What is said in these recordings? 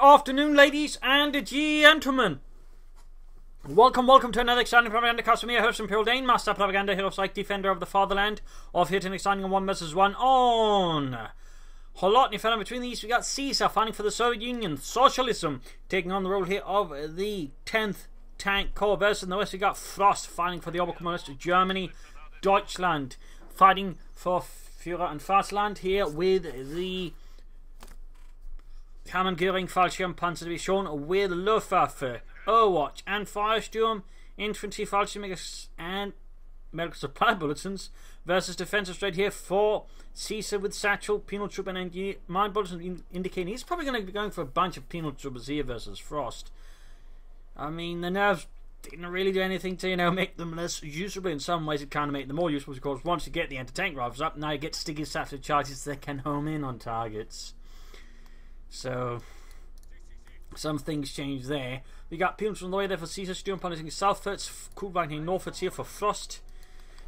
afternoon, ladies and gentlemen. Welcome to another exciting Propagandacaster from your host, Imperial Dane, Master Propaganda, Hero Psych, Defender of the Fatherland, of hitting exciting 1 vs 1 on Kholodny Ferma. Between the east, we got Caesar fighting for the Soviet Union, Socialism, taking on the role here of the 10th Tank Corps. Versus in the west, we got Frost fighting for the Oberkommando, Germany, Deutschland, fighting for Führer and Fastland here with the Fallschirm Panzer Division with Luftwaffe, Overwatch and Firestorm, Infantry, Fallschirm and Medical Supply Bulletins versus Defensive Straight here for Caesar with Satchel, Penal Troop and Engineer. My bulletin indicating he's probably going to be going for a bunch of Penal Troopers here versus Frost. I mean, the nerves didn't really do anything to, make them less usable. In some ways, it kind of made them more useful because once you get the anti-tank rifles up, now you get sticky satchel charges that can home in on targets. So, some things change there. We got Penal from the way there for Caesar, Sturm punishing southwards, Kholodny northwards here for Frost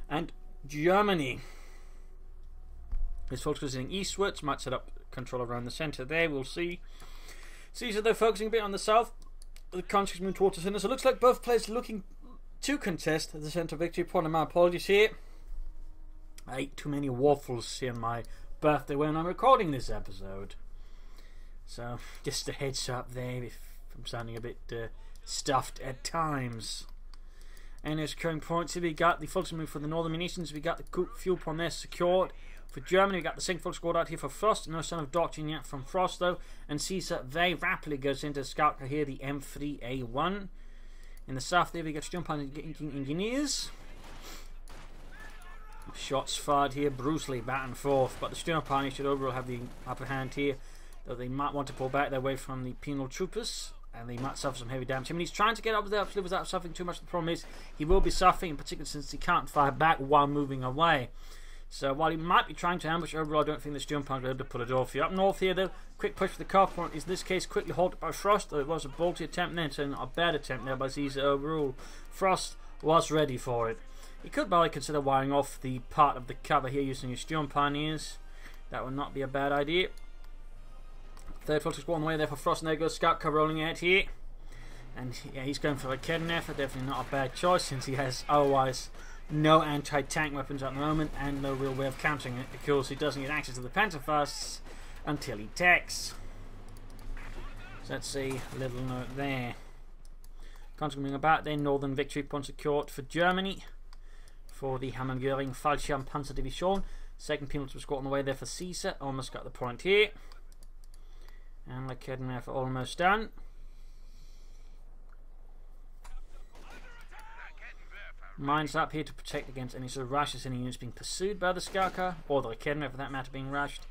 and Germany. His folks visiting eastwards, might set up control around the centre there, we'll see. Caesar, though, focusing a bit on the south. The country's moving towards the centre, so it looks like both players looking to contest the centre victory point. And my apologies here. I ate too many waffles here on my birthday when I'm recording this episode. So, just a heads up there if I'm sounding a bit stuffed at times. And as current points here, we got the Fulton move for the northern munitions. We got the fuel point there secured. For Germany, we got the Sink full squad out here for Frost. No sign of doctrine yet from Frost, though. And Caesar very rapidly goes into scout car here, the M3A1. In the south there, we got jump on engineers. Shots fired here, brutally back and forth. But the Sturm Party should overall have the upper hand here. Though they might want to pull back their way from the Penal troopers. And they might suffer some heavy damage. I mean, he's trying to get up there without suffering too much. The problem is, he will be suffering, in particular since he can't fire back while moving away. So while he might be trying to ambush, overall I don't think the Sturm Punk will be able to pull it off here. Up north here though, quick push for the car point is in this case quickly halted by Frost, though it was a bolty attempt then, so a bad attempt there by Caesar overall. Frost was ready for it. He could probably consider wiring off the part of the cover here using his Sturm Pioneers. That would not be a bad idea. Third Fulton squad on the way there for Frost, and there goes Scout car rolling out here. And yeah, he's going for a Kholodny, definitely not a bad choice since he has otherwise no anti-tank weapons at the moment and no real way of countering it because he doesn't get access to the Panther first until he attacks. So let's see, a little note there. Continuing about then, northern victory point secured for Germany for the Hammergöring Fallschirm Panzer Division. Second Penal squad on the way there for Caesar, almost got the point here. And the Kholodny almost done. Mines up here to protect against any sort of rushes, any units being pursued by the scout car, or the Kholodny for that matter being rushed.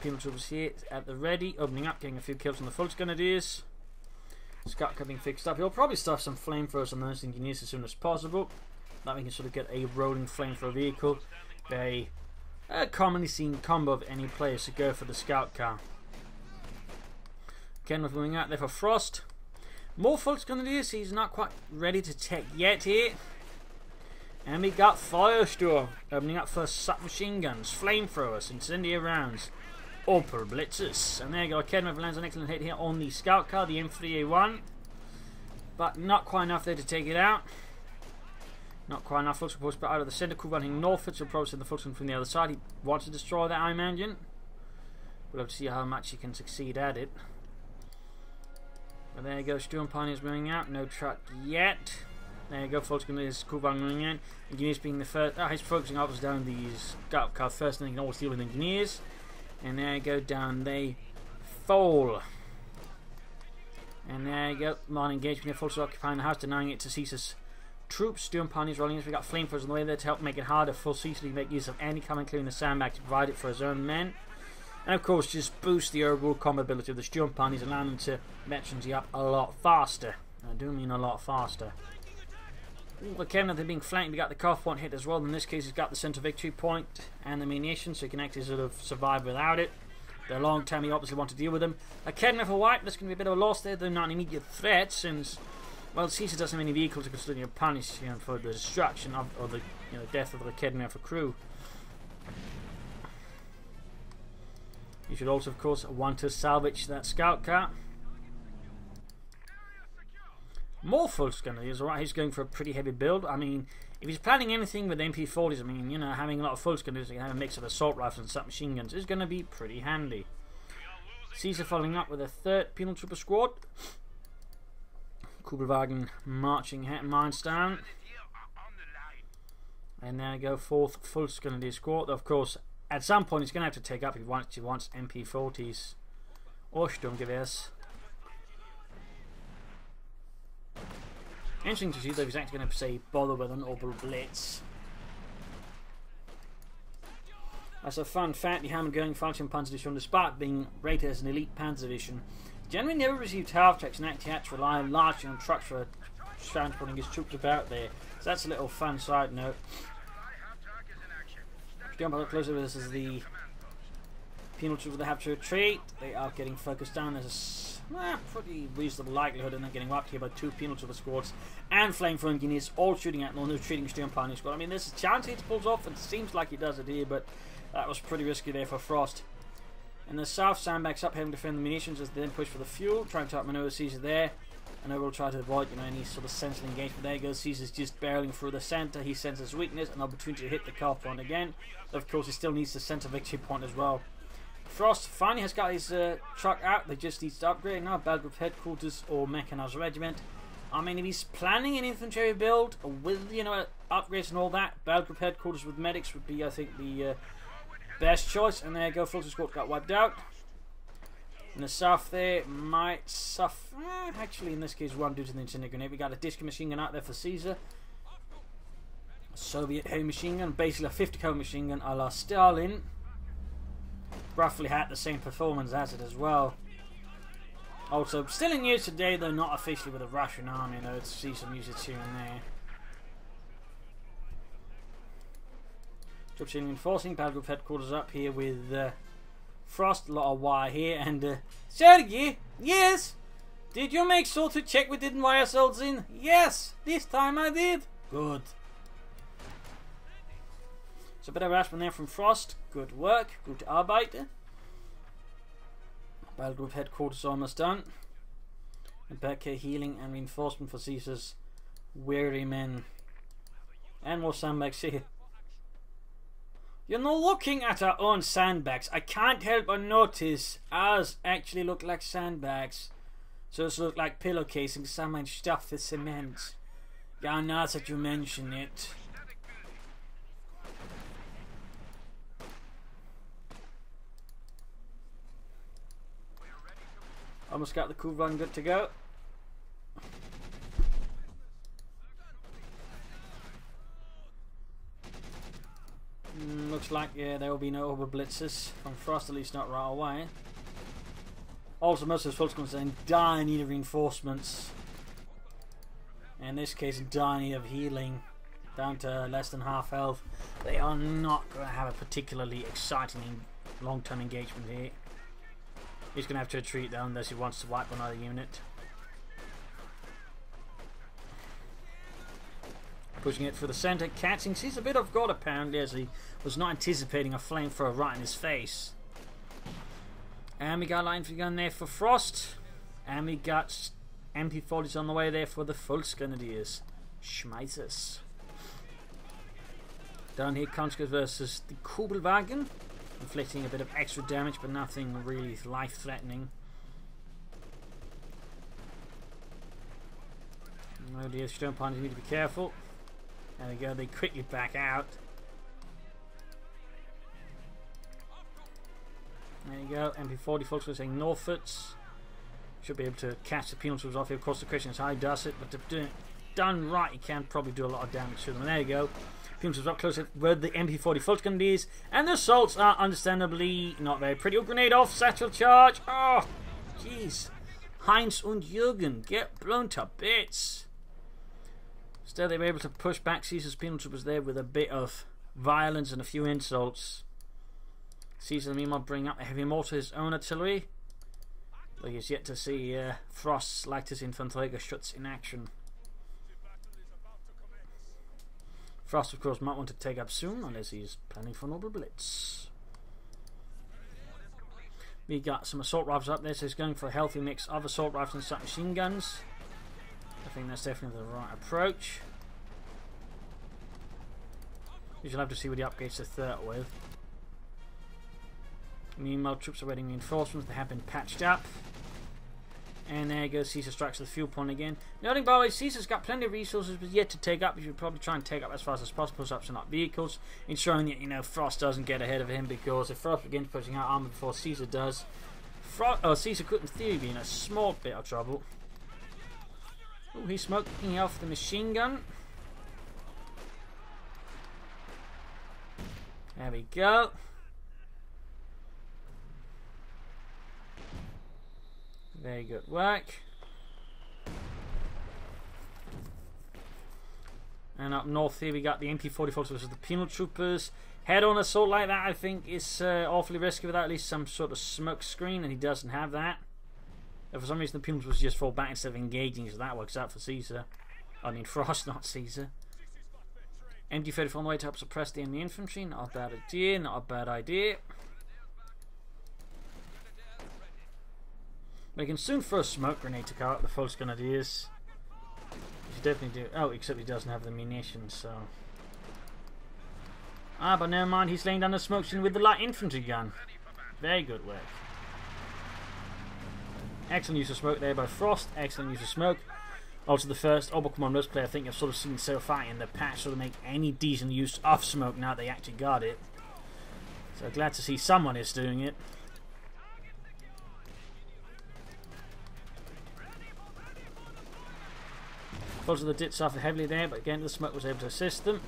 Penal troopers here at the ready, opening up, getting a few kills on the Fulton Grenadiers. Scout car being fixed up. He'll probably stuff some flamethrowers on those engineers as soon as possible. That we can sort of get a rolling flamethrower vehicle. Very commonly seen combo of any players to go for the scout car. Kholodny moving out there for Frost. More Fulton Grenadiers, he's not quite ready to take yet here. And we got Firestorm opening up for submachine guns, flamethrowers, incendiary rounds, Opal blitzers. And there you go, Kholodny lands an excellent hit here on the scout car, the M3A1. But not quite enough there to take it out. Not quite enough. Fulton supposed to put out of the centre, running northwards, so probably send the Fulton from the other side. He wants to destroy that, I imagine. We'll have to see how much he can succeed at it. But there you go, Sturm Pioneers moving out, no truck yet. There you go, folks. There's Kuban going in. Engineers being the first. He's focusing obviously down the scout car first, and then he can always deal with engineers. And there you go, down they fall. And there you go, modern engagement here. Fulton occupying the house, denying it to Caesar's troops. Sturm Pioneers rolling in. We got flamethrowers on the way there to help make it harder for Caesar to make use of any coming clearing the sandbag to provide it for his own men. And of course, just boost the overall combat ability of the Sturm Pioneers, allowing them to veterancy up a lot faster. I do mean a lot faster. The Kholodny, they're being flanked. We got the cuff point hit as well. In this case, he's got the centre victory point and the munitions, so he can actually sort of survive without it. They're long term, you obviously want to deal with them. A Kholodny for white, there's going to be a bit of a loss there. They're not an immediate threat since, well, Caesar doesn't have any vehicles to consider punish for the destruction of, or the death of the Kholodny for crew. You should also, of course, want to salvage that scout car. More full grenadiers, alright, he's going for a pretty heavy build. I mean, if he's planning anything with MP40s, I mean, you know, having a lot of full grenadiers, you can have a mix of assault rifles and submachine guns is going to be pretty handy. Caesar following up with a third penal trooper squad. Kubelwagen marching mines down. And there we go, fourth full grenadier squad. Of course, at some point he's going to have to take up if he wants MP40s or Sturmgewehrs. Interesting to see though, he's actually going to say bother with an orbital blitz. As a fun fact, the Hammer going Falchion Panzer Division, despite being rated as an elite Panzer Division, generally never received half tracks and actually had to rely largely on trucks for transporting his troops about there. So that's a little fun side note. Jump a little closer, this is the penal troops that have to retreat. They are getting focused down. There's a pretty reasonable likelihood of them getting wiped here by two penal trooper squads and flamethrower engineers all shooting at the retreating Sturmpanier squad. I mean, there's a chance he pulls off, and it seems like he does it here, but that was pretty risky there for Frost. In the south, sandbags up, having to defend the munitions as they then push for the fuel, trying to outmaneuver Caesar there. And I will try to avoid, you know, any sort of sensible engagement. There he goes, Caesar's just barreling through the centre. He senses weakness, an opportunity to hit the cuff point again. Of course, he still needs the centre victory point as well. Frost finally has got his truck out. They just need to upgrade now. Belgrade headquarters or Mechanized regiment. I mean, if he's planning an infantry build with, you know, upgrades and all that, Belgrade headquarters with medics would be, I think, the best choice. And there you go, Fulton squad got wiped out. In the south there, might suffer. Actually, in this case, one due to the incendiary grenade. We got a disc machine gun out there for Caesar. A Soviet heavy machine gun, basically a 50 cal machine gun a la Stalin. Roughly had the same performance as it as well. Also, still in use today, though not officially with the Russian army. Though it's see some usage here and there. Troops reinforcing. Belgrade headquarters up here with Frost, a lot of wire here, and Sergei, yes? Did you make sure to check we didn't wire ourselves in? Yes, this time I did. Good. So a bit of harassment there from Frost. Good work, good Arbeit. Belgrade headquarters almost done. And back here healing and reinforcement for Caesar's weary men. And more sandbags here. You know, looking at our own sandbags, I can't help but notice ours actually look like sandbags. So it's look like pillowcasing, someone stuffed with cement. Yeah, now that you mention it. Almost got the cool run good to go. Looks like, yeah, there will be no over blitzes from Frost, at least not right away. Also, most of his folks are in dire need of reinforcements. In this case, dire need of healing. Down to less than half health. They are not going to have a particularly exciting long-term engagement here. He's going to have to retreat though, unless he wants to wipe another unit. Pushing it for the centre, catching. Sees a bit of God apparently, as he was not anticipating a flamethrower right in his face. And we got line for gun there for Frost. And we got MP40s on the way there for the Volksgrenadiers. Schmeissers. Down here, Konskis versus the Kubelwagen. Inflicting a bit of extra damage, but nothing really life-threatening. Oh dear, Sturmpanier need to be careful. There we go, they quickly back out. There you go, MP40 folks are saying Northfoots. Should be able to catch the penal troops off here. Of course, the question is how he does it, but if done right, he can probably do a lot of damage to them. And there you go. Penal troops up close with the MP40 Volksgrenadiers, and the assaults are understandably not very pretty. Oh, grenade off, satchel charge. Oh, jeez. Heinz and Jürgen get blown to bits. Still, they were able to push back Caesar's penal troopers there with a bit of violence and a few insults. Caesar, meanwhile, bring up a heavy mortar, his own artillery. But he's yet to see Frost's lightest Infanteriegeschütz in action. Frost, of course, might want to take up soon, unless he's planning for an orbital blitz. We got some assault rifles up there, so he's going for a healthy mix of assault rifles and submachine guns. think that's definitely the right approach. We shall have to see what the upgrades to 30 with. Meanwhile, troops are awaiting reinforcements. They have been patched up. And there goes Caesar strikes the fuel point again. Noting, by the way, Caesar's got plenty of resources but yet to take up. You should probably try and take up as fast as possible, push up some up vehicles, ensuring that, you know, Frost doesn't get ahead of him, because if Frost begins pushing out armor before Caesar does, Caesar could in theory be in a small bit of trouble. Oh, he's smoking off the machine gun. There we go. Very good work. And up north here we got the MP-40 folks versus the Penal troopers. Head-on assault like that I think is awfully risky without at least some sort of smoke screen, and he doesn't have that. And for some reason the Penal troopers just fall back instead of engaging, so that works out for Caesar. I mean Frost, not Caesar. MD-34 on the way to help suppress the enemy infantry. Not a bad idea, not a bad idea. But he can soon throw a smoke grenade to cut out the false grenadiers. He should definitely do. Oh, except he doesn't have the munitions, so. Ah, but never mind, he's laying down the smoke screen with the light infantry gun. Very good work. Excellent use of smoke there by Frost. Excellent use of smoke. Also, the first Obo Commandos player I think I've sort of seen so far in the patch sort of make any decent use of smoke now they actually got it. So glad to see someone is doing it. Also, the did suffer heavily there, but again the smoke was able to assist them.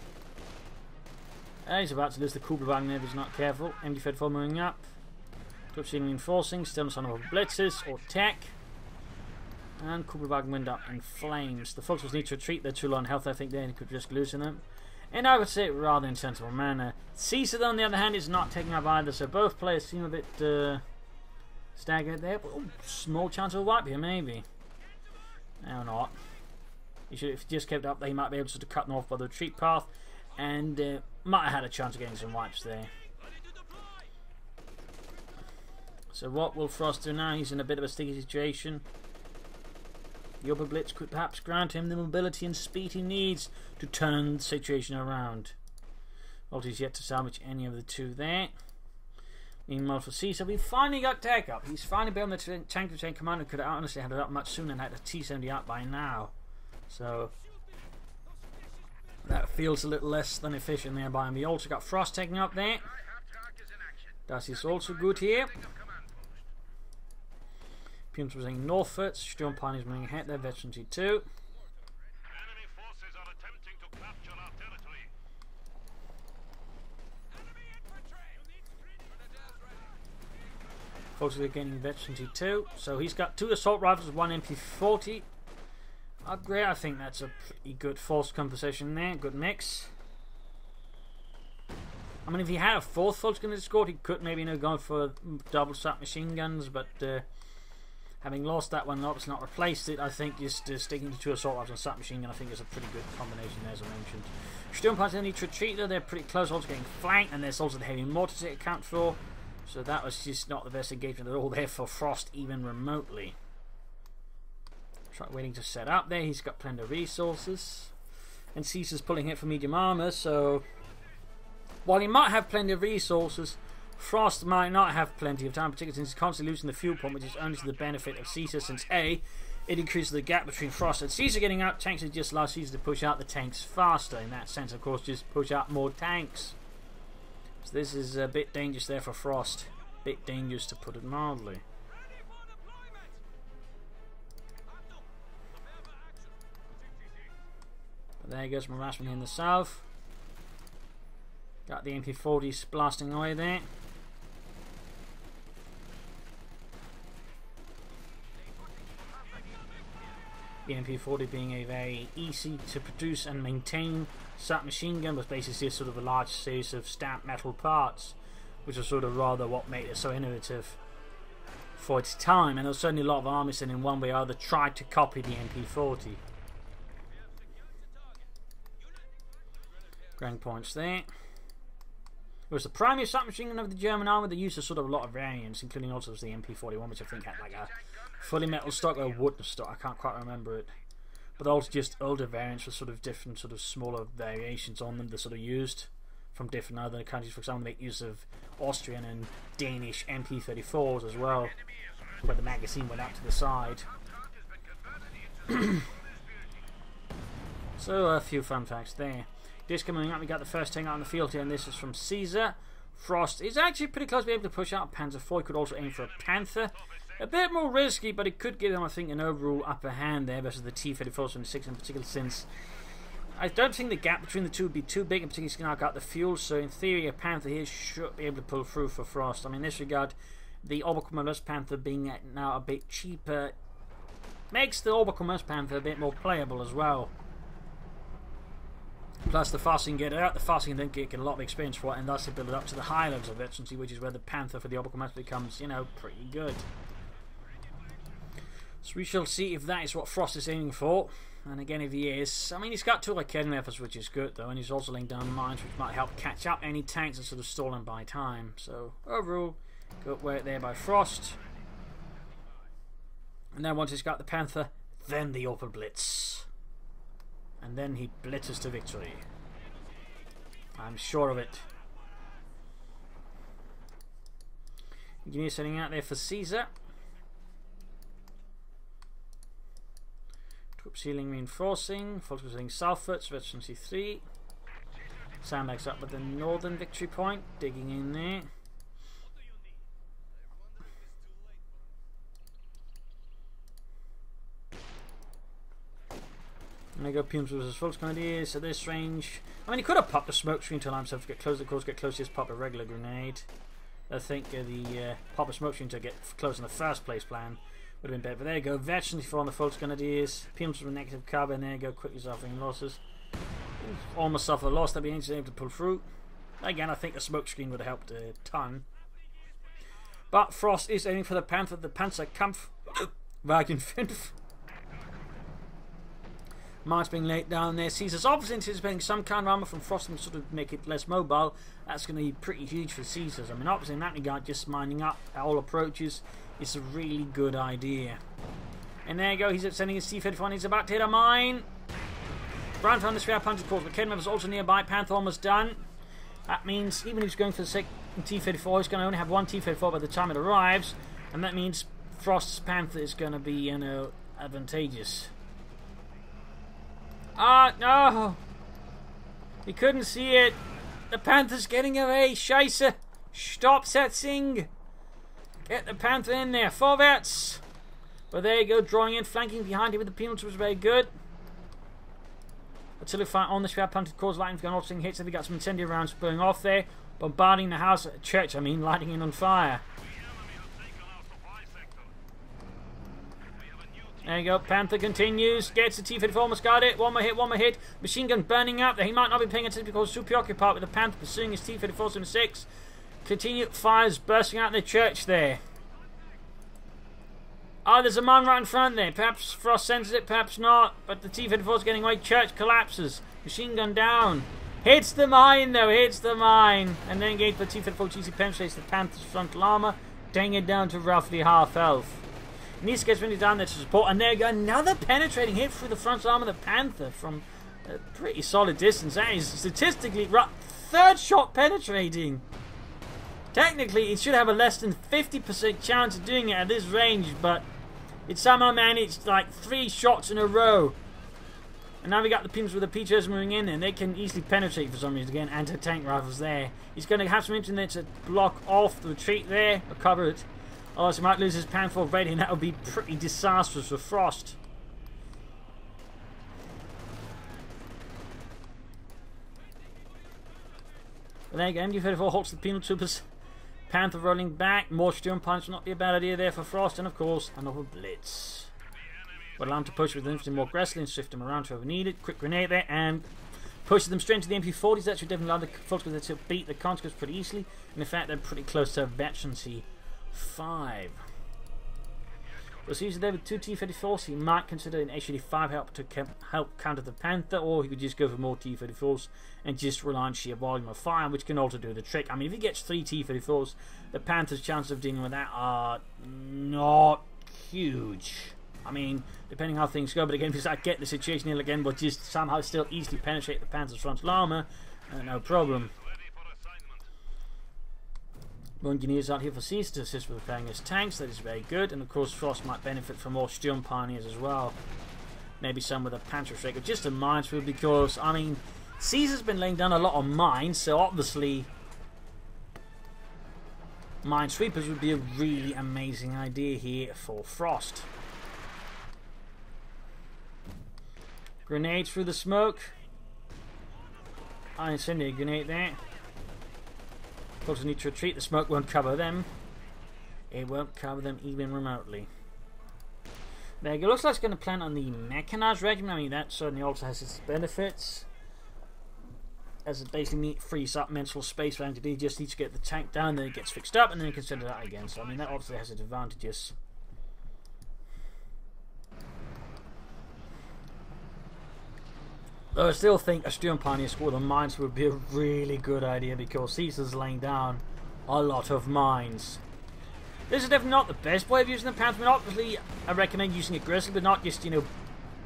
He's about to lose the Kugelwagen if he's not careful. MD-34 moving up. Troops seen reinforcing, still some of blitzes or tech. And Kugelwagen went up in flames. The folks will need to retreat. They're too low on health, I think, there, and he could risk losing them. And I would say rather in sensible manner. Caesar, on the other hand, is not taking up either, so both players seem a bit staggered there. But, oh, small chance of a wipe here, maybe. Or not. He should, if he just kept up, they might be able to cut them off by the retreat path, and might have had a chance of getting some wipes there. So what will Frost do now? He's in a bit of a sticky situation. The upper blitz could perhaps grant him the mobility and speed he needs to turn the situation around. Well, he's yet to salvage any of the two there. Meanwhile for Caesar, we finally got tech up. He's finally been on the tank-to-tank commander. Could have honestly had it up much sooner and had a T-70 up by now. So that feels a little less than efficient there by him. We also got Frost taking up there. That is also good here. Pimps was in northwards. Storm Pioneers moving ahead there. Veterancy 2. Enemy forces are attempting to capture our territory. Enemy infantry! Folks are getting Veterancy 2. So he's got 2 assault rifles, 1 MP-40. Upgrade, I think that's a pretty good force composition there. Good mix. I mean, if he had a 4th Fulton gun escort, he could maybe, you know, go for double shot machine guns, but having lost that one and obviously not replaced it, I think just sticking to 2 assault rifles and submachine gun I think is a pretty good combination there, as I mentioned. Storm Pioneers need to retreat though, they're pretty close, also getting flanked, and there's also the heavy mortar to account for, so that was just not the best engagement at all there for Frost, even remotely. Waiting to set up there, he's got plenty of resources, and Caesar's pulling hit for medium armor, so while he might have plenty of resources, Frost might not have plenty of time, particularly since he's constantly losing the fuel point, which is only to the benefit of Caesar, since A, it increases the gap between Frost and Caesar getting out tanks. It just allows Caesar to push out the tanks faster. In that sense, of course, just push out more tanks. So this is a bit dangerous there for Frost. Bit dangerous, to put it mildly. But there goes harassment in the south. Got the MP-40s blasting away there. The MP-40 being a very easy to produce and maintain submachine gun, was basically sort of a large series of stamped metal parts, which was sort of rather what made it so innovative for its time. And there was certainly a lot of armies that in one way or other tried to copy the MP-40. Grand points there. It was the primary submachine gun of the German army. They used a sort of a lot of variants, including also the MP-41, which I think had like a fully metal stock or wooden stock. I can't quite remember it. but also just older variants with sort of different sort of smaller variations on them that sort of used from different other countries. For example, they make use of Austrian and Danish MP34s as well, where the magazine went out to the side. So a few fun facts there. Just coming up, we got the first tank out on the field here, and this is from Caesar. Frost is actually pretty close to be able to push out a Panzer IV. He could also aim for a Panther. A bit more risky, but it could give him, I think, an overall upper hand there versus the T-34s from the 6 in particular, since I don't think the gap between the two would be too big, in particular he's now got the fuel, so in theory a Panther here should be able to pull through for Frost. I mean, in this regard, the Oberkommandeur Panther being now a bit cheaper makes the Oberkommandeur Panther a bit more playable as well. Plus, the faster you can get it out, the faster you can then get a lot of experience for it, and thus build it up to the high levels of Veterancy, which is where the Panther for the Oberkommandeur becomes, you know, pretty good. So we shall see if that is what Frost is aiming for. And again, if he is, I mean, he's got 2 Academy efforts, which is good though, and he's also laying down mines, which might help catch up any tanks and sort of stalling by time. So overall, good work there by Frost. And then once he's got the Panther, then the Opel Blitz. And then he blitzes to victory. I'm sure of it. Engineer setting out there for Caesar. Troop ceiling reinforcing. Folks setting southwards, Veterancy 3. Sandbags up with the northern victory point. Digging in there. And they go Pumes versus Volksgrenadiers. So this range, I mean, he could have popped a smoke screen to allow himself to get close. Of course, get close, just pop a regular grenade. I think the pop a smoke screen to get close in the first place plan would have been better. But there you go, Veterancy for on the Volksgrenadiers. Pumes with a negative carbon. There you go, quickly suffering losses. Almost suffer a loss. They'll be able to pull through. Again, I think a smoke screen would have helped a ton. But Frost is aiming for the Panther, the Panzerkampfwagen 5. Mines being laid down there. Caesar's obviously anticipating some kind of armor from Frost and sort of make it less mobile. That's going to be pretty huge for Caesar's. I mean, obviously in that regard, just mining up all approaches is a really good idea. And there you go, he's sending his T-34. He's about to hit a mine. Brown found the spare Panther course, but Kedman was also nearby. Panther almost done. That means even if he's going for the second T-34, he's going to only have 1 T-34 by the time it arrives, and that means Frost's Panther is going to be, you know, advantageous. Ah, no! He couldn't see it. The Panther's getting away. Scheisse! Stop setting! Get the Panther in there. Vorwärts! But there you go, drawing in, flanking behind him with the penalty was very good. Artillery fire on the Schwer Panther cause lightning going off, seeing hits. Have we got some incendiary rounds blowing off there? Bombarding the house, church, I mean, lighting it on fire. There you go, Panther continues, gets the T-34, almost got it, one more hit, machine gun burning up there. He might not be paying attention because he's too preoccupied with the Panther pursuing his T-34s in 6. Continue, fires bursting out in the church there. Oh, there's a man right in front there. Perhaps Frost senses it, perhaps not, but the T-34 is getting away. Church collapses, machine gun down. Hits the mine though, hits the mine. And then engage the T-34 GC penetrates the Panther's frontal armor, taking it down to roughly half health. Needs to get really down there to support, and there you go, another penetrating hit through the front arm of the Panther from a pretty solid distance. That is statistically third shot penetrating. Technically, it should have a less than 50% chance of doing it at this range, but it somehow managed like 3 shots in a row. And now we got the Pumes with the P-2s moving in, and they can easily penetrate for some reason. Again, anti-tank rifles there. He's going to have some internet to block off the retreat there, or cover it. Otherwise, he might lose his Panther already, and that would be pretty disastrous for Frost. But there you go, MG-34 halts the Penal troopers. Panther rolling back. More Sturm punch will not be a bad idea there for Frost, and of course, another Blitz. But allow him to push with infantry more aggressively and shift them around to wherever needed. Quick grenade there, and pushes them straight into the MP40s. That should definitely allow the Volksgrenadiers to beat the conscripts pretty easily. And in fact, they're pretty close to Veterancy 5. So he's there with 2 T-34s. He might consider an HD5 help to help counter the Panther, or he could just go for more T-34s and just rely on sheer volume of fire, which can also do the trick. I mean, if he gets 3 T-34s, the Panther's chances of dealing with that are not huge. I mean, depending how things go, but again, if you start getting the situation here again, but just somehow still easily penetrate the Panther's frontal armour, no problem. One engineers out here for Caesar to assist with repairing his tanks, that is very good, and of course Frost might benefit from more Sturm Pioneers as well. Maybe some with a Panther Striker, just a minesfield, because, I mean, Caesar's been laying down a lot of mines, so obviously minesweepers would be a really amazing idea here for Frost. Grenades through the smoke. I incendiary grenade there. Of course, I need to retreat. The smoke won't cover them. It won't cover them even remotely. There you go. Looks like it's going to plant on the mechanized regiment. I mean, that certainly also has its benefits, as it basically frees up mental space for him to do. He just needs to get the tank down, then it gets fixed up, and then he can send it out again. So, I mean, that obviously has its advantages. Though I still think a Sturm Pioneer squad with mines would be a really good idea, because Caesar's laying down a lot of mines. This is definitely not the best way of using the Panther. I mean, obviously, I recommend using it aggressively, but not just, you know,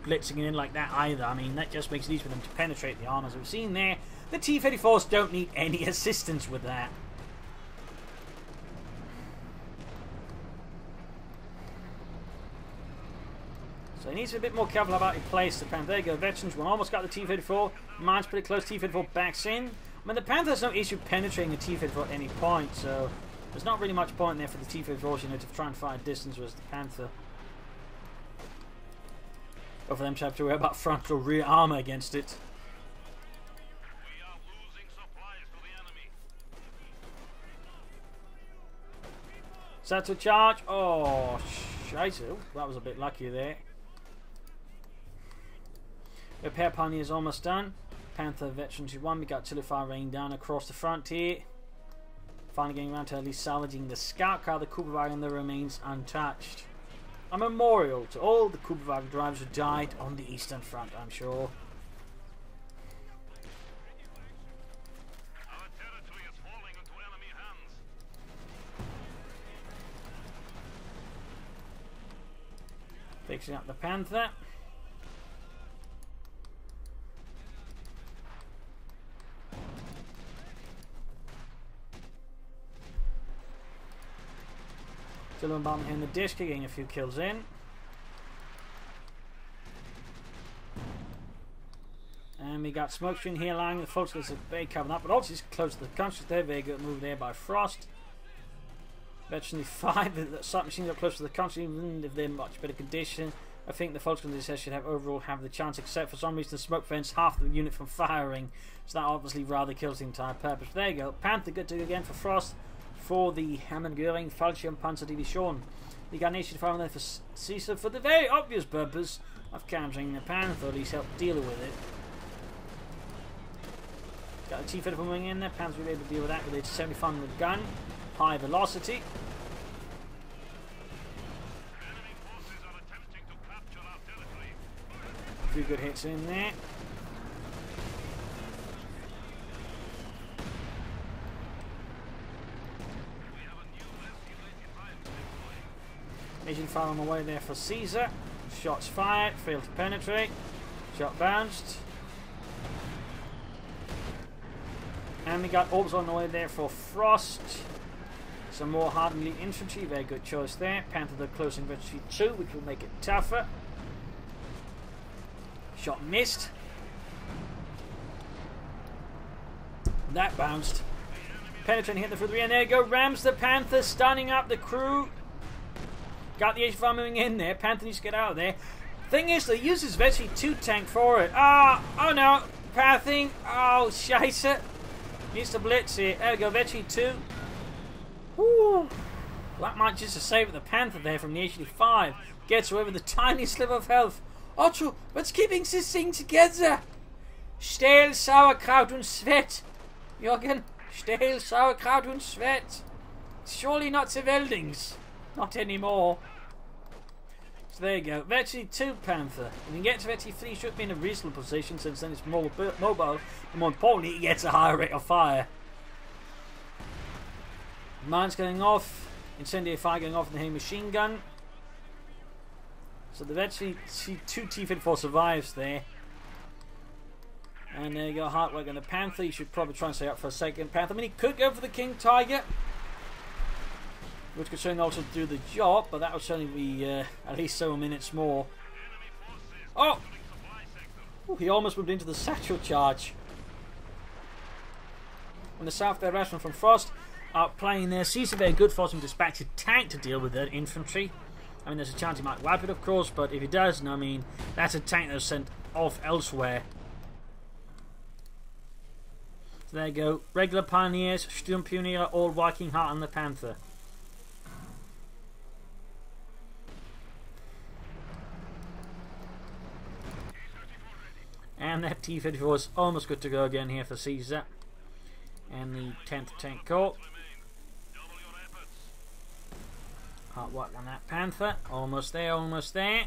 blitzing it in like that either. I mean, that just makes it easy for them to penetrate the armor. As we've seen there, the T-34s don't need any assistance with that. So he needs to be a bit more careful about his place. The Panther, there you go, Veterans, we almost got the T-34. Mine's pretty close, T-34 backs in. I mean, the Panther has no issue penetrating the T-34 at any point, so there's not really much point there for the T-34s, you know, to try and find distance with the Panther. Or for them to have to worry about front or rear armor against it. We are losing supplies to the enemy. Set to charge. Oh, shite. That was a bit lucky there. Repair Pioneer is almost done. Panther Veterancy 1, we got artillery fire raining down across the front here. Finally getting around to at least salvaging the scout car. The Cooperwagen that remains untouched. A memorial to all the Cooperwagen drivers who died on the Eastern Front, I'm sure. Our territory is falling into enemy hands. Fixing up the Panther. Still on bomb in the disc, getting a few kills in. And we got smoke screen here lying. The folks got a bay coming up, but also it's close to the country there. Very good move there by Frost. Veteran 5, something machines up close to the country, even if they're in much better condition. I think the folks on this should overall have the chance, except for some reason the smoke prevents half the unit from firing. So that obviously rather kills the entire purpose. There you go. Panther good to go again for Frost. For the Hammond-Göring Fallschirmpanzer Division. The Garnation firing there for Caesar for the very obvious purpose of countering the Panther, at least help deal with it. Got a T-34 moving in there. Panther will be able to deal with that with its 75 gun, high velocity. Enemy forces are attempting to capture our territory. A few good hits in there. Asian fire on the way there for Caesar. Shots fired, failed to penetrate. Shot bounced. And we got orbs on the way there for Frost. Some more hardened infantry, very good choice there. Panther the close infantry 2, which will make it tougher. Shot missed. That bounced. Penetrating, hit the through the end. There you go. Rams the Panther, stunning up the crew. Got the H5 moving in there. Panther needs to get out of there. Thing is, they use his Veterancy 2 tank for it. Oh no. Pathing. Oh, scheisse. Needs to blitz here. There we go. Veterancy 2. Woo. That might just save the Panther there from the H5. Gets away with the tiny sliver of health. Otto, what's keeping this thing together? Stehl, Sauerkraut und Sweat. Jürgen, Stehl, Sauerkraut und Sweat. Surely not the weldings. Not anymore. So there you go. Veterancy 2 Panther. When you get to Veterancy 3, should be in a reasonable position, since then it's more mobile. And more importantly, it gets a higher rate of fire. Mines going off. Incendiary fire going off in the heavy machine gun. So the eventually see 2 T-54 survives there. And there you go, hard work on the Panther. You should probably try and stay up for a second Panther. I mean, he could go for the King Tiger, which could certainly also do the job, but that would certainly be at least several minutes more. Oh! Ooh, he almost moved into the satchel charge. On the south there, Rashman from Frost outplaying there. Caesar very good for him to dispatch a tank to deal with that infantry. I mean, there's a chance he might wipe it, of course, but if he doesn't, I mean, that's a tank that's sent off elsewhere. So there you go. Regular Pioneers, Sturmpioniere, all working hard on the Panther. And that T-54 is almost good to go again here for Caesar. And the 10th Tank Corps. Hard work on that Panther. Almost there, almost there.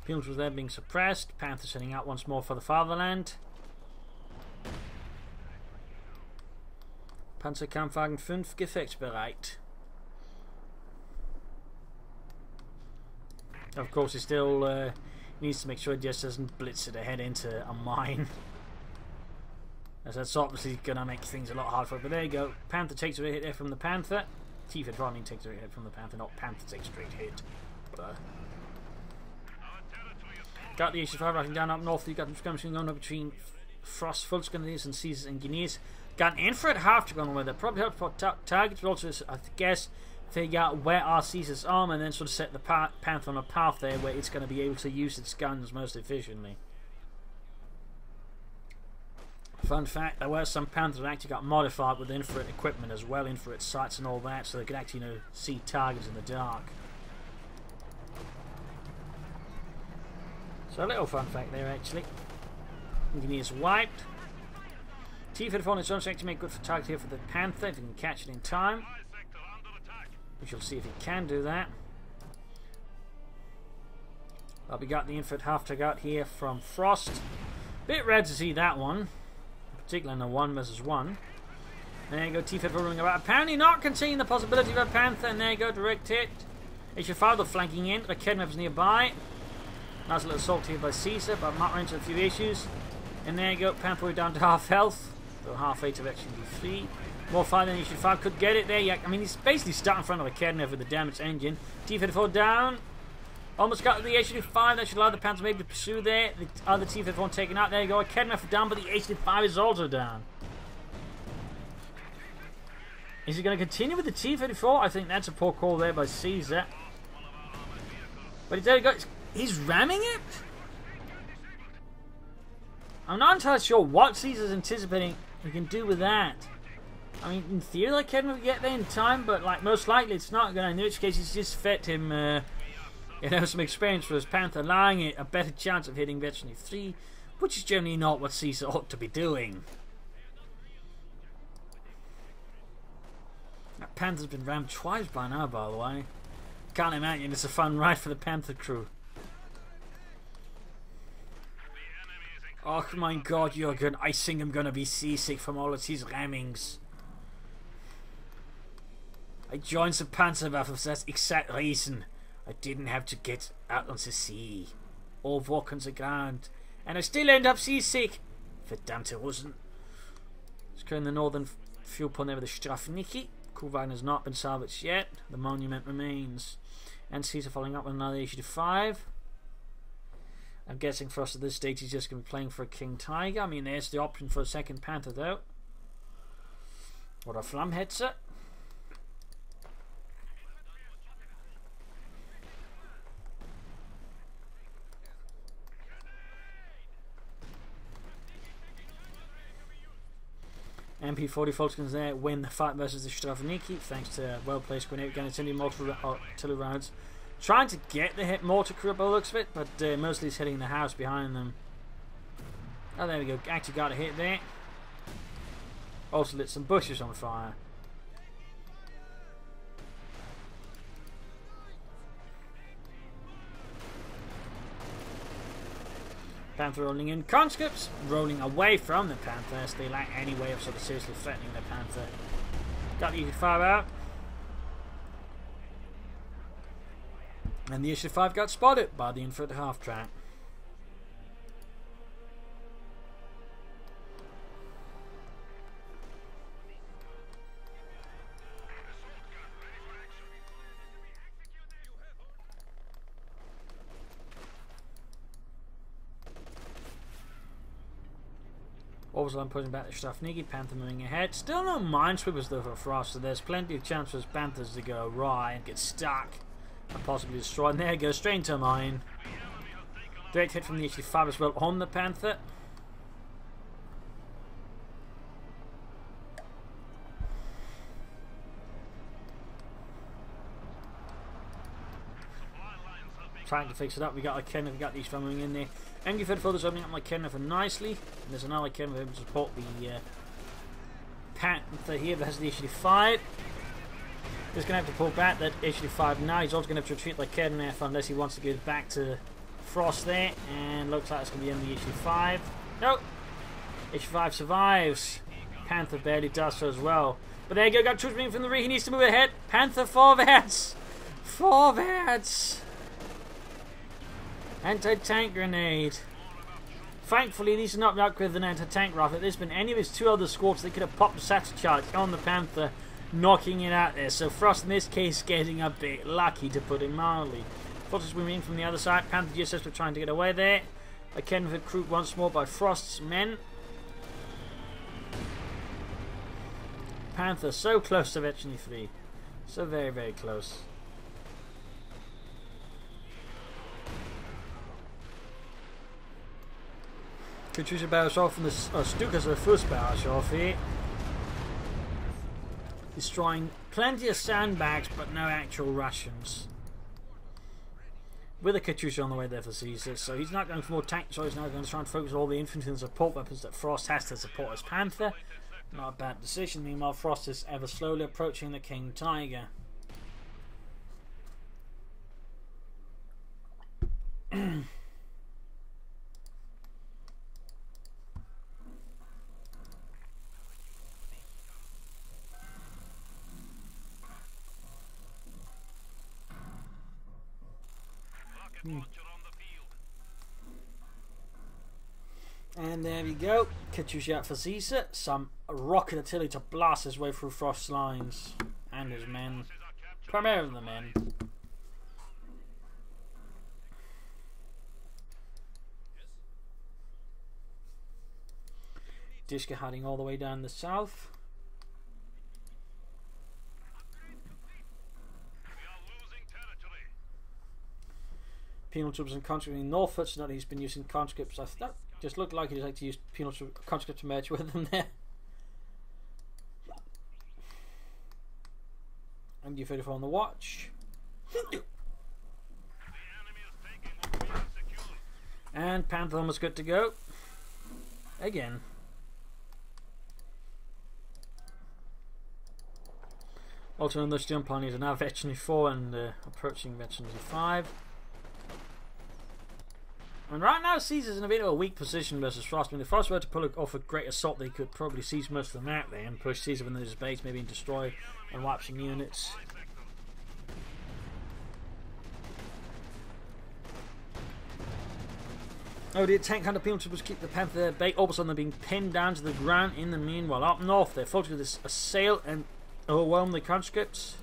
Penal was there being suppressed. Panther setting out once more for the fatherland. Panzerkampfwagen 5 gefechtsbereit. Of course, he still needs to make sure he just doesn't blitz it ahead into a mine. As that's obviously going to make things a lot harder for it. But there you go. Panther takes a hit there from the Panther. T-54 takes a hit from the Panther, not Panther takes a straight hit. But, got the HC5 rushing down up north. You got them skirmishing going up between Frost, Fullscanners, and Caesars and Guineas. Got an infrared half to go on with it. Probably helped for targets, but also, I guess, figure out where are Caesar's arm and then sort of set the Panther on a path there where it's going to be able to use its guns most efficiently. Fun fact, there were some Panthers that actually got modified with infrared equipment as well, infrared sights and all that, so they could actually, see targets in the dark. So a little fun fact there, actually. Engineers wiped. T-54 on its own strength to make good for target here for the Panther, if he can catch it in time. We shall see if he can do that. But we got the infant half to got here from Frost. Bit rare to see that one, particularly in the 1 versus 1. There you go, T-54 running about. Apparently not conceding the possibility of a Panther, and there you go, direct hit. HF5 flanking in, Raketenwerfer's nearby. Nice little assault here by Caesar, but not into a few issues. And there you go, Panther down to half health. So half 8 of actually be free. More fire than HF5 could get it there. Yeah, I mean, he's basically stuck in front of a Raketenwerfer with the damaged engine. T-54 down. Almost got the HF5. That should allow the Panther maybe to pursue there. The other T-54 taken out. There you go, Raketenwerfer down, but the HF5 is also down. Is he going to continue with the T-54? I think that's a poor call there by Caesar. But there you go. He's ramming it? I'm not entirely sure what Caesar's anticipating he can do with that. I mean, in theory, like, Ken will get there in time, but like most likely it's not going to. In which case, it's just fed him, some experience for his Panther, allowing it a better chance of hitting Veterancy 3, which is generally not what Caesar ought to be doing. That Panther's been rammed twice by now, by the way. Can't imagine it's a fun ride for the Panther crew. Oh my god, Jürgen, I think I'm gonna be seasick from all of these rammings. I joined the Panzerwaffe for that exact reason. I didn't have to get out on the sea or walk on the ground, and I still end up seasick. Verdammte Russen. Let's go in the northern fuel pond there with the Strafniki. Kuhwagen has not been salvaged yet. The monument remains. And Caesar following up with another HD5. I'm guessing for us at this stage he's just going to be playing for a King Tiger. I mean, there's the option for a second Panther though. Or a Flammhetzer. MP40 Volksguns there win the fight versus the Strafniki thanks to well-placed grenade gun attending multiple artillery rounds. Trying to get the hit mortar crew up by the looks of it, but mostly it's hitting the house behind them. Oh, there we go. Actually got a hit there. Also lit some bushes on fire. Panther rolling in. Conscripts rolling away from the Panther, so they lack any way of sort of seriously threatening the Panther. Got the issue 5 out. And the issue 5 got spotted by the infantry half track. Also, I'm putting back the Strafniki, Panther moving ahead. Still no minesweepers though for Frost, so there's plenty of chance for his Panthers to go awry and get stuck and possibly destroyed. And there it goes, straight into a mine. Direct hit from the HT5 as well on the Panther. Trying to fix it up. We got Kenneth, we got these moving in there. Angry Fed Furthers opening up like Kenneth nicely. And there's another Kenneth able to support the Panther here that has the HT5. He's going to have to pull back that HT5 now. He's also going to have to retreat like Kenneth unless he wants to get back to Frost there. And looks like it's going to be in the HT5. Nope. HT5 survives. Panther barely does so as well. But there you go, got troops moving from the rear. He needs to move ahead. Panther forwards. Forwards. Anti-tank grenade. Thankfully, he needs to not be upgraded with an anti-tank rifle. If there's been any of his 2 other squads, they could have popped a satchel charge on the Panther, knocking it out there. So Frost, in this case, getting a bit lucky, to put it mildly. Forces moving in from the other side. Panther GSS were trying to get away there. A Kenford recruit once more by Frost's men. Panther so close to Veterancy 3. So very, very close. Katusha barrels off from the Stukas the first barrage off here. Destroying plenty of sandbags but no actual Russians. With a Katusha on the way there for Caesar, so he's not going for more tank, so he's now going to try and focus all the infantry and support weapons that Frost has to support his Panther. Not a bad decision. Meanwhile, Frost is ever slowly approaching the King Tiger. And there we go. Katusha out for Caesar. Some rocket artillery to blast his way through Frost's lines and his men. Primarily the men. Dishka heading all the way down the south. Penal troops and conscripts in Norfolk, so that he's been using conscripts. That just looked like he'd like to use penal conscripts to merge with them there. And you 34 on the watch. And Panther almost good to go. Again. Also on those jump ponies are now Veterancy 4 and approaching Veterancy 5. And right now Caesar's in a bit of a weak position versus Frost. I mean, if Frost were to pull off a great assault, they could probably seize most of the map there and push Caesar within his base, maybe and destroy and wipe some units. Oh, the tank hunter penal troopers keep the Panther there. Bait. All of a sudden they're being pinned down to the ground in the meanwhile. Up north, they're forced to assail and overwhelm the conscripts.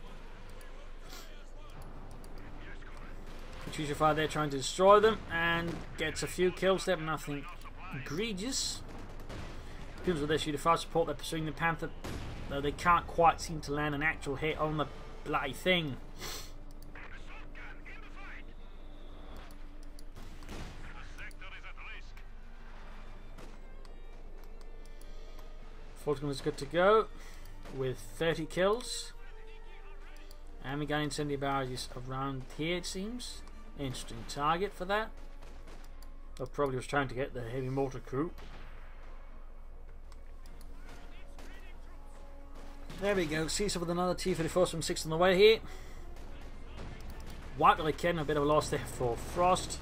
Katusha fire there trying to destroy them and gets a few kills there, but nothing egregious. People with their shooter fire support, they're pursuing the Panther, though they can't quite seem to land an actual hit on the bloody thing. Fortune is good to go with 30 kills. And we got incendiary barrages around here, it seems. Interesting target for that. I probably was trying to get the heavy mortar crew. There we go. Caesar with another T-34 from 6 on the way here. White really kidding. A bit of a loss there for Frost.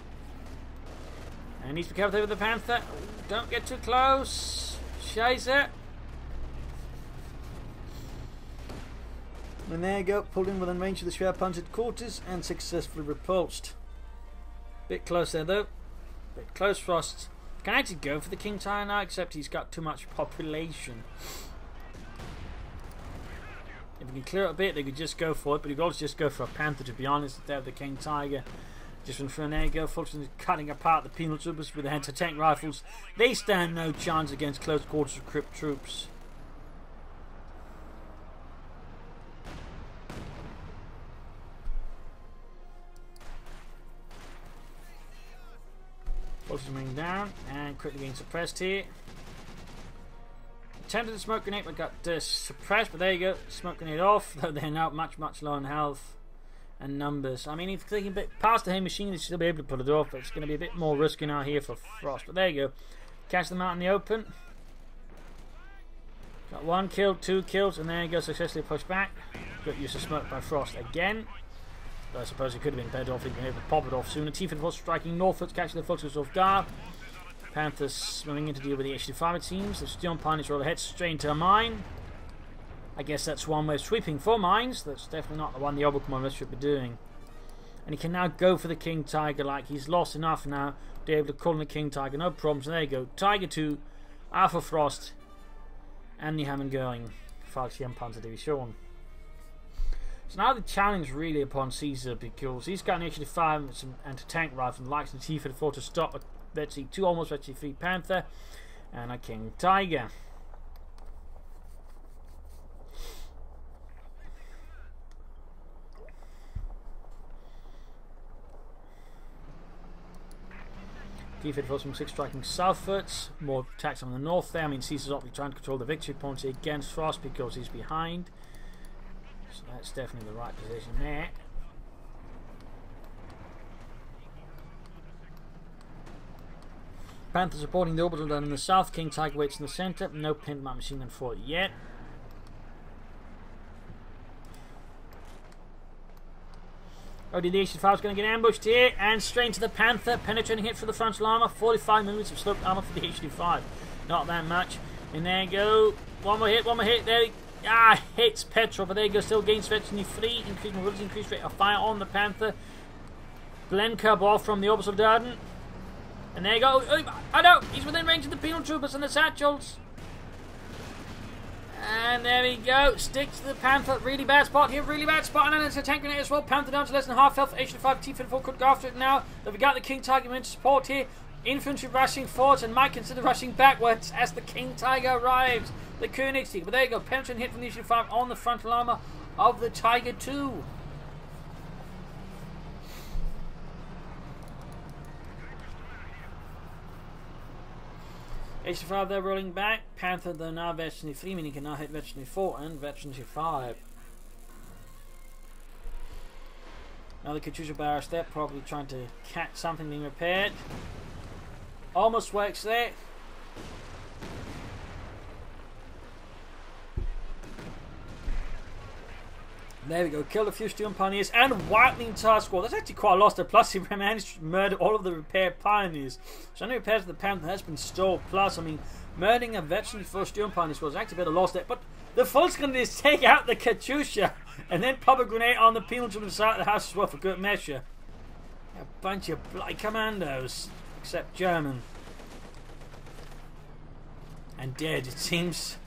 And needs to be careful there with the Panther. Don't get too close. Chase it. And there you go. Pulled in within range of the spare punted quarters and successfully repulsed. Bit close there though. Bit close. Frost can actually go for the King Tiger now, except he's got too much population. If we can clear it a bit, they could just go for it, but you could also just go for a Panther, to be honest, instead of the King Tiger. Just went for an air go, fortunately cutting apart the Penal troopers with the anti-tank rifles. They stand no chance against close quarters equipped troops. Forces moving down and quickly being suppressed here. Attempted a smoke grenade but got suppressed, but there you go, smoke grenade off, though they're now much lower in health and numbers. I mean, if they can get past the heavy machine, they should still be able to pull it off, but it's going to be a bit more risky now here for Frost. But there you go, catch them out in the open. Got 1 kill, 2 kills, and there you go, successfully pushed back. Got use of smoke by Frost again. But I suppose it could have been better off if he'd been able to pop it off sooner. T-54 striking northwards, catching the fluxes off guard. Panthers swimming in to deal with the HD5 it seems. The Steel Pioneers roll ahead straight into a mine. I guess that's one way of sweeping for mines. That's definitely not the one the Obel Commander should be doing. And he can now go for the King Tiger, like he's lost enough now to be able to call in the King Tiger, no problems. And there you go, Tiger 2, Alpha Frost, and the Hammond going. Falchion Panzer Division. So now the challenge really upon Caesar, because he's got an HD5 and some anti-tank rifles and likes the T-54 to stop a Veterancy 2, almost Veterancy 3 Panther, and a King Tiger. T-54 from 6 striking southwards, more attacks on the north there. I mean, Caesar's obviously trying to control the victory points against Frost because he's behind. So that's definitely the right position there. Panther supporting the orbital down in the south. King Tiger waits in the centre. No pinned machine gun for it yet. Oh, the HD5 is going to get ambushed here, and straight into the Panther. Penetrating hit for the frontal armour. 45mm of sloped armour for the HD5. Not that much. And there you go. One more hit. There he hits Petrol, but there you go. Still gains Veterancy 3. Increased mobility, increased rate of fire on the Panther. Blenkerb off from the orbital Darden. And there you go. Oh no! He's within range of the Penal troopers and the satchels. And there we go. Sticks to the Panther. Really bad spot here. Really bad spot. And it's a tank grenade as well. Panther down to less than half health. HD5 T-54 could go after it now. But we got the King Tiger in support here. Infantry rushing forwards and might consider rushing backwards as the King Tiger arrives. The Königstiger. But there you go. Penetrating hit from the HD5 on the frontal armour of the Tiger 2. HD5 they're rolling back. Panther though now Veterancy 3, meaning he can now hit Veterancy 4 and Veterancy 5. Now the Katyusha barrage there, probably trying to catch something being repaired. Almost works there. There we go, killed a few Steel Pioneers and wiped the entire squad. That's actually quite a loss there. Plus, he managed to murder all of the repair Pioneers. So, any repairs to the Panther has been stalled. Plus, I mean, murdering a Veterancy for Steel Pioneers was actually a bit of a loss there. But the Fult's going to just take out the Katyusha and then pop a grenade on the Penal to the side of the house as well for good measure. A bunch of bloody commandos, except German. And dead, it seems.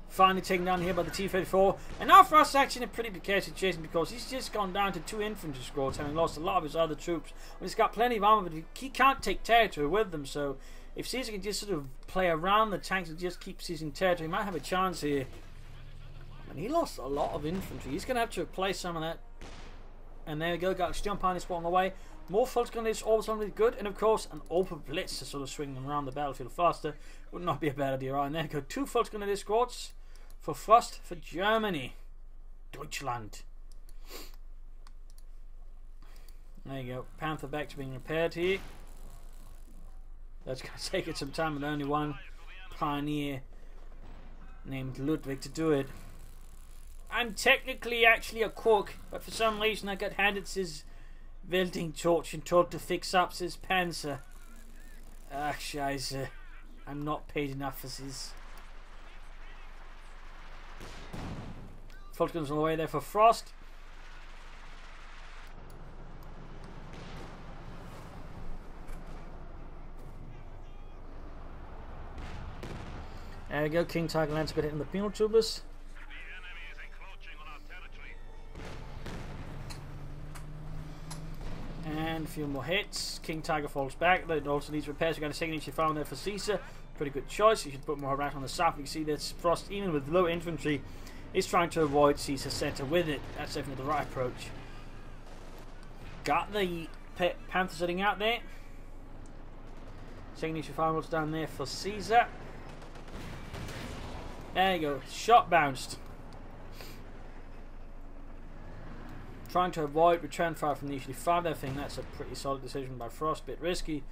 Finally taken down here by the T-34, and now for us actually in a pretty precarious situation because he's just gone down to 2 infantry squads, having lost a lot of his other troops. And he's got plenty of armor, but he can't take territory with them. So if Caesar can just sort of play around the tanks and just keep seizing territory, he might have a chance here. And he lost a lot of infantry. He's going to have to replace some of that. And there we go, got a Steel Pioneer spot on the way. More Fult's grenades, all something good, and of course an open blitz to sort of swing them around the battlefield faster would not be a bad idea. Right, and there we go, 2 Fult's grenade squads. For Frost, for Germany. Deutschland. There you go. Panther back to being repaired here. That's going to take it some time with only one Pioneer named Ludwig to do it. I'm technically actually a cook, but for some reason I got handed his wielding torch and told to fix up his Panther. Ach, scheiße. I'm not paid enough for this. Falcon's on the way there for Frost. There we go, King Tiger lands a good hit in the Penal tubers. The enemy is encroaching on our territory. And a few more hits. King Tiger falls back. That also needs repairs. We're going to second each found there for Caesar. Pretty good choice. You should put more around on the south. You can see that Frost, even with low infantry, is trying to avoid Caesar's centre with it. That's definitely the right approach. Got the Panther sitting out there. Second each finals down there for Caesar. There you go. Shot bounced. Trying to avoid return fire from the usually 5. I think that's a pretty solid decision by Frost. Bit risky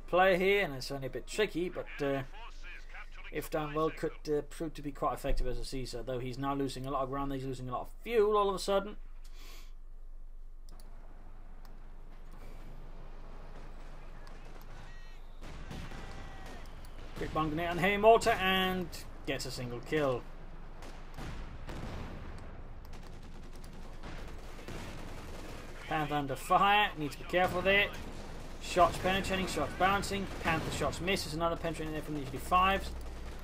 play here, and it's only a bit tricky, but if done well, could prove to be quite effective as a Caesar. Though he's now losing a lot of ground, he's losing a lot of fuel all of a sudden. Quick bomb grenade on heavy mortar and gets a single kill. Panther under fire, needs to be careful there. Shots penetrating, shots bouncing. Panther shots misses, another penetrating there from the usually 5s.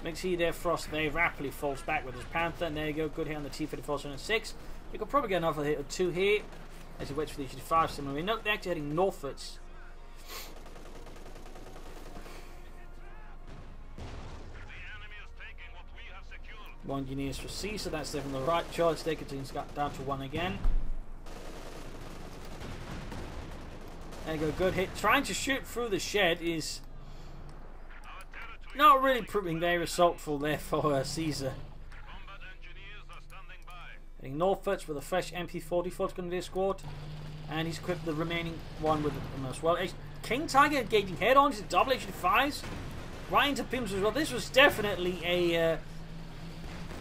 Makes see there Frost very rapidly falls back with his Panther, and there you go, good hit on the T-34-6. You could probably get another hit or 2 here as he waits for the usually 5 similarly. Note they're actually heading northwards. One engineers for Caesar, that's definitely the right choice. They continue down to 1 again. There you go, good hit. Trying to shoot through the shed is not really proving very assaultful there for Caesar. Heading northwards with a fresh MP40 going to be a squad. And he's equipped the remaining one with them as well. King Tiger engaging head on, he's a double H5s. Right into Pims as well. This was definitely a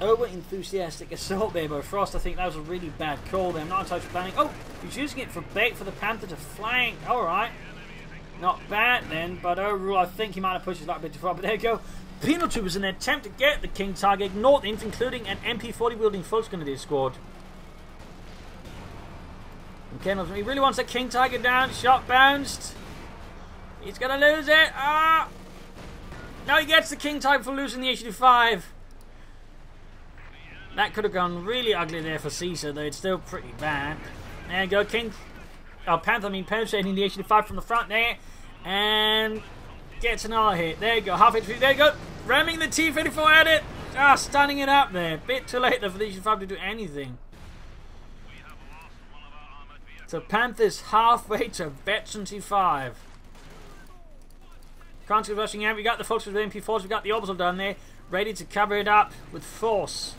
over-enthusiastic assault there by Frost. I think that was a really bad call there. I'm not entirely planning. Oh, he's using it for bait for the Panther to flank. Alright. Not bad then, but overall I think he might have pushed his luck a bit too far. But there you go. Penal Troopers in their attempt to get the King Tiger ignored things, including an MP40 wielding Volksgrenadier squad. And he really wants that King Tiger down. Shot bounced. He's going to lose it. Ah! Now he gets the King Tiger for losing the H-5. That could have gone really ugly there for Caesar, though it's still pretty bad. There you go, Panther, penetrating the H-5 from the front there. And gets another hit. There you go, half HP. There you go. Ramming the T-34 at it. Ah, stunning it up there. Bit too late though for the H-5 to do anything. So Panther's halfway to Veterancy 5. Constantly rushing out. We got the folks with the MP4s. We got the orbital down there, ready to cover it up with force.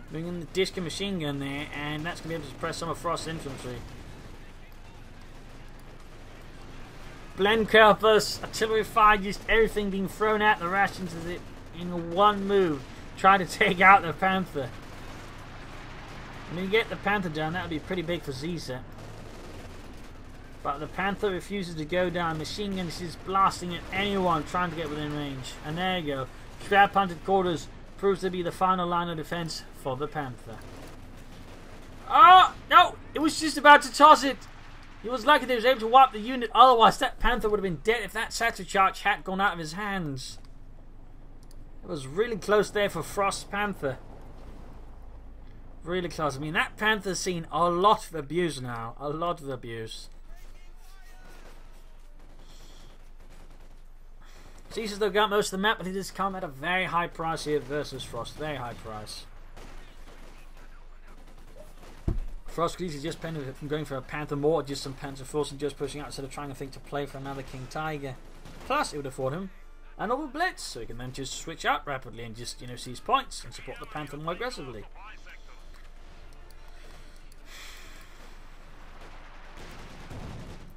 Bringing the disc and machine gun there, and that's going to be able to suppress some of Frost's infantry. Blenkerpers, artillery fire, just everything being thrown out the rations in one move. Trying to take out the Panther. When you get the Panther down, that would be pretty big for Caesar. But the Panther refuses to go down. Machine guns is blasting at anyone trying to get within range. And there you go. Trap hunted quarters proves to be the final line of defense for the Panther. Oh, no! It was just about to toss it. He was lucky that he was able to wipe the unit. Otherwise, that Panther would have been dead if that satchel charge had gone out of his hands. It was really close there for Frost's Panther. Really close. I mean, that Panther's seen a lot of abuse now. A lot of abuse. Caesar's though got most of the map, but he does come at a very high price here versus Frost. Very high price. Frost could easily just benefit from going for a Panther more, just some Panther force and just pushing out instead of trying to think to play for another King Tiger. Plus, it would afford him an over blitz, so he can then just switch out rapidly and just, you know, seize points and support the Panther more aggressively.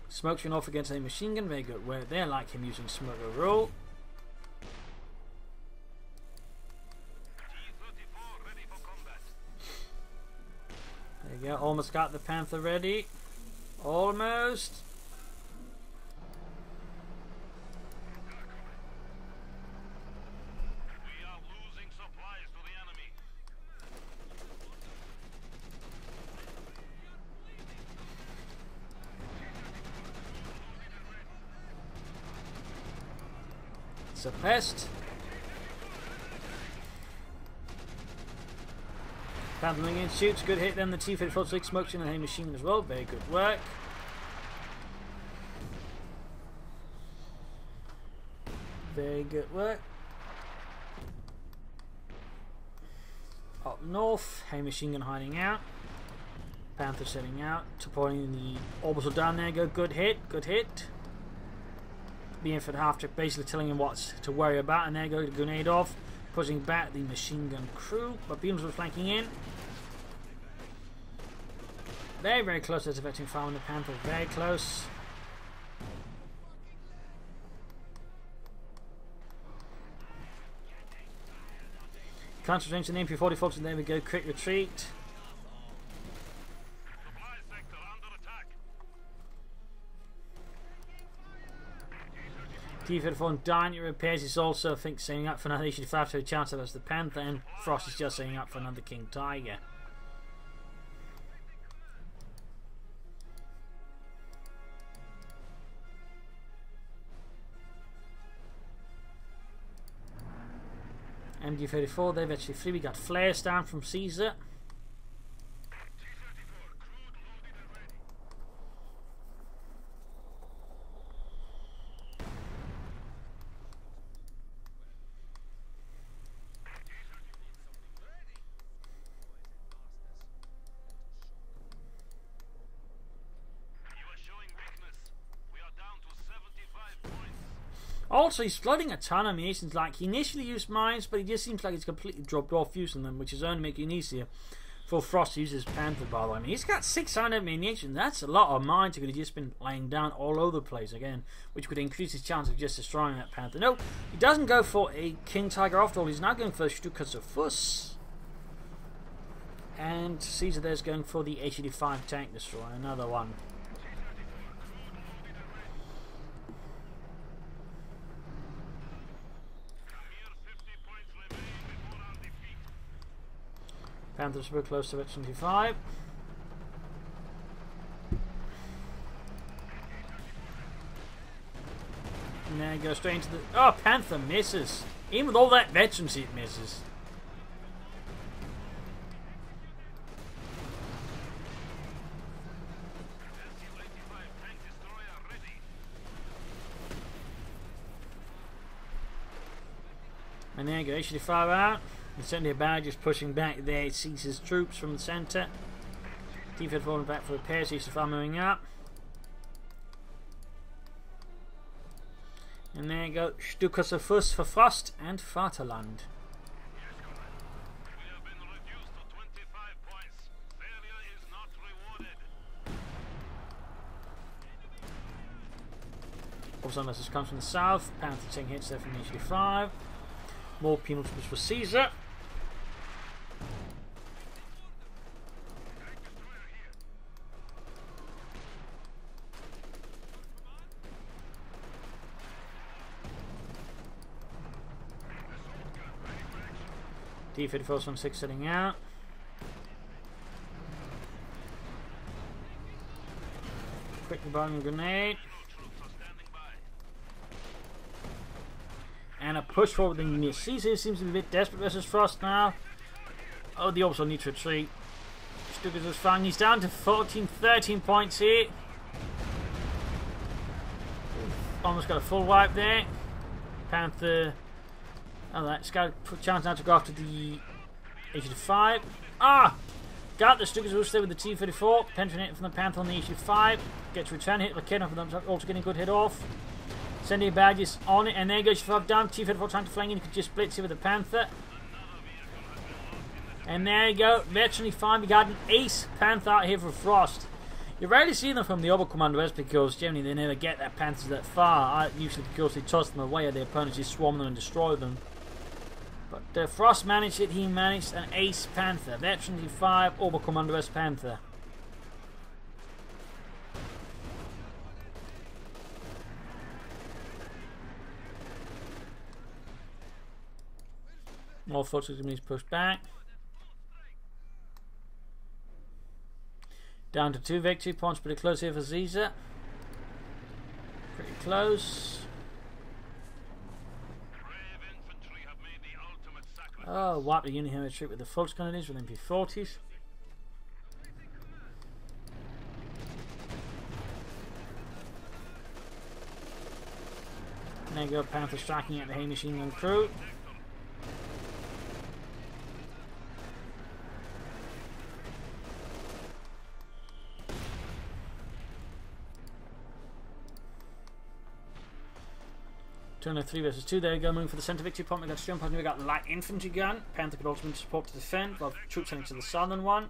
Smoke's been off against a machine gun, very good. Where they like him using smoke overall. almost got the Panther ready. Almost. We are losing supplies to the enemy. Suppressed. Panther in, shoots, good hit. Then the T-34 smokes in the heavy machine gun as well. Very good work. Very good work. Up north, heavy machine gun hiding out. Panther setting out, supporting the orbital down there. Go, good hit, good hit. The infantry half trick, basically telling him what to worry about, and there goes the grenade off, pushing back the machine gun crew. But beams were flanking in. Very, very close to Veterancy found the Panther. Very close. Concentrating to the MP-44, and there we go. Quick retreat. Supply sector under attack. T-34 dying to repairs is also, I think, setting up for another issue-5 to a chance of us the Panther, and Frost is just setting up for another King Tiger. MG-34, they've actually free. We got flares down from Caesar. Also, he's flooding a ton of munitions. Like, he initially used mines, but he just seems like he's completely dropped off using them, which is only making it easier for Frost to use his Panther, by the way. I mean, he's got 600 munitions. That's a lot of mines he could have just been laying down all over the place again, which could increase his chance of just destroying that Panther. No, he doesn't go for a King Tiger after all. He's now going for a Stukas Fuss. And Caesar there's going for the H-85 tank destroyer, another one. Panther's super close to H-25. And there goes straight into the... Oh, Panther misses. Even with all that veterancy, it misses. And there you go, H-85 out. And certainly about just pushing back there. It Caesar's troops from the centre. T-34 falling back for repairs. H-85 moving up. And there you go. Stukas of Fuss for Frost and Vaterland. Also, unless this comes from the south. Panther taking hits there from H-85. More penal troops for Caesar. T-34 from 6 setting out. Quick bombing grenade. And a push forward with the Caesar seems to be a bit desperate versus Frost now. Oh, the also needs to retreat. Stukas is fine. He's down to 13 points here. Almost got a full wipe there. Panther. Oh, that's got a chance now to go after the H-5. Ah! Got the Stukas there with the T-34. Penetrating from the Panther on the H-5. Gets return hit. McKenna for them, also getting a good hit off. Sending badges on it, and there goes H-5 down. T-34 trying to flank in. You could just blitz it with the Panther. And there you go. Veterancy 5. We got an ace Panther out here for Frost. You rarely see them from the Oberkommandos because generally they never get their Panthers that far. Usually because they toss them away or their opponents just swarm them and destroy them. But Frost managed it. He managed an ace Panther. Veterancy 5 Oberkommandos Panther. More forces going to be pushed back. Down to 2 victory points, pretty close here for Caesar. Pretty close. Oh, wipe the unit here retreat with the Volksgrenadiers with MP40s. There you go, Panther striking at the heavy machine gun crew. Turn of 3 versus 2. There you go, moving for the centre victory point. We got jump on. We got light infantry gun. Panther could also move to support to defend, while troops heading to the southern one.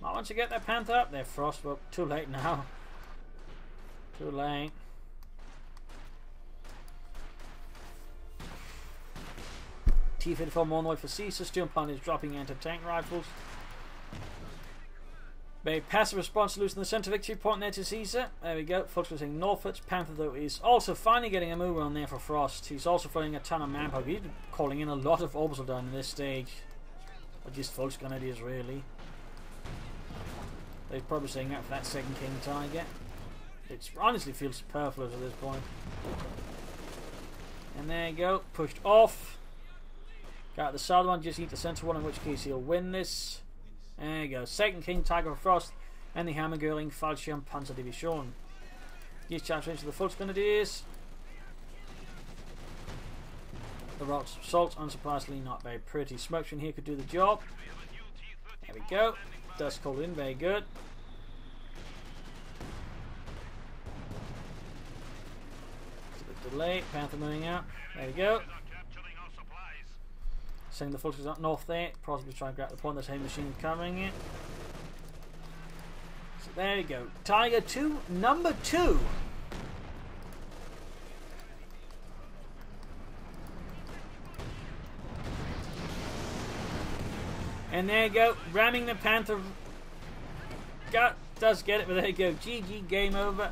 Might want to get that Panther up there, Frost, but too late now. Too late. T-54 more on the way for Caesar. Steel plant is dropping anti-tank rifles. Very passive response, losing the centre victory point there to Caesar. There we go. Focusing northwards. Panther, though, is also finally getting a move on there for Frost. He's also throwing a ton of manpower. He's calling in a lot of orbital down in this stage. Or just Volksgrenadiers, really. They're probably saying that for that second King Tiger. It honestly feels superfluous at this point. And there you go. Pushed off. Got the southern one. Just need the centre one, in which case he'll win this. There you go. Second King Tiger for Frost. And the Hammergirling Fallschirm Panzer Division. These charge into the Volksgrenadiers. The Rocks Assault, unsurprisingly not very pretty. Smoke screen here could do the job. There we go. Dust called in, very good. It's a bit delayed. Panther moving out. There we go. Sending the forces up north there. Possibly trying to grab the point. There's a heavy machine covering it. So there you go. Tiger 2, number 2. And there you go, ramming the Panther. Does get it, but there you go. GG, game over.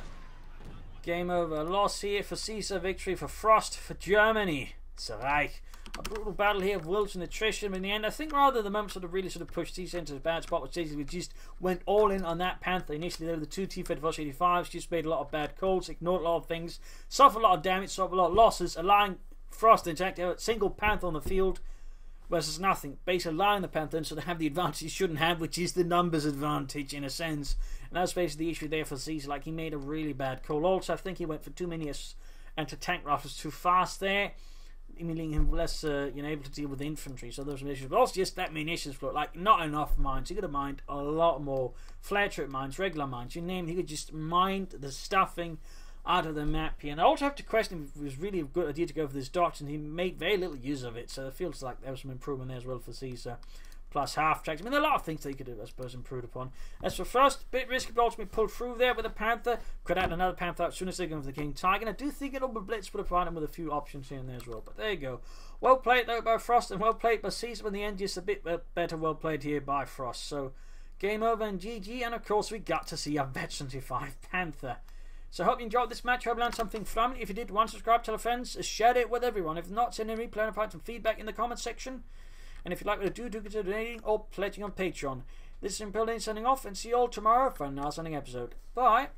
Game over. Loss here for Caesar, victory for Frost, for Germany. It's alright. A brutal battle here of wills and attrition, but in the end, I think rather the moment really pushed Caesar into a bad spot, which basically just went all in on that Panther. Initially, there were the 2 T-54 85s, just made a lot of bad calls, ignored a lot of things, suffered a lot of damage, suffered a lot of losses, allowing Frost to inject a single Panther on the field versus nothing, basically allowing the Panther so they have the advantage he shouldn't have, which is the numbers advantage in a sense. And that's basically the issue there for Caesar. Like, he made a really bad call. Also, I think he went for too many anti-tank rifles too fast there, meaning him less able to deal with infantry. So those are issues, but also just that munitions flow, like not enough mines. He could have mined a lot more flare trip mines, regular mines, you name it. He could just mine the stuffing out of the map here. And I also have to question if it was really a good idea to go for this doctrine. He made very little use of it, so it feels like there was some improvement there as well for Caesar. Plus half tracks. I mean, there are a lot of things they could have, I suppose, improved upon. As for Frost, bit risky, but ultimately pulled through there with a Panther. Could add another Panther as soon as they go for the King Tiger. And I do think it'll be blitz, but provide him with a few options here and there as well. But there you go. Well played though by Frost, and well played by Caesar. But in the end, just a bit better well played here by Frost. So game over and GG. And of course, we got to see a Veterancy 5 Panther. So I hope you enjoyed this match. I hope you learned something from it. If you did, subscribe, tell a friends, share it with everyone. If not, send a replay and find some feedback in the comments section. And if you'd like me to do consider donating or pledging on Patreon. This is Imperial signing off, and see you all tomorrow for another episode. Bye.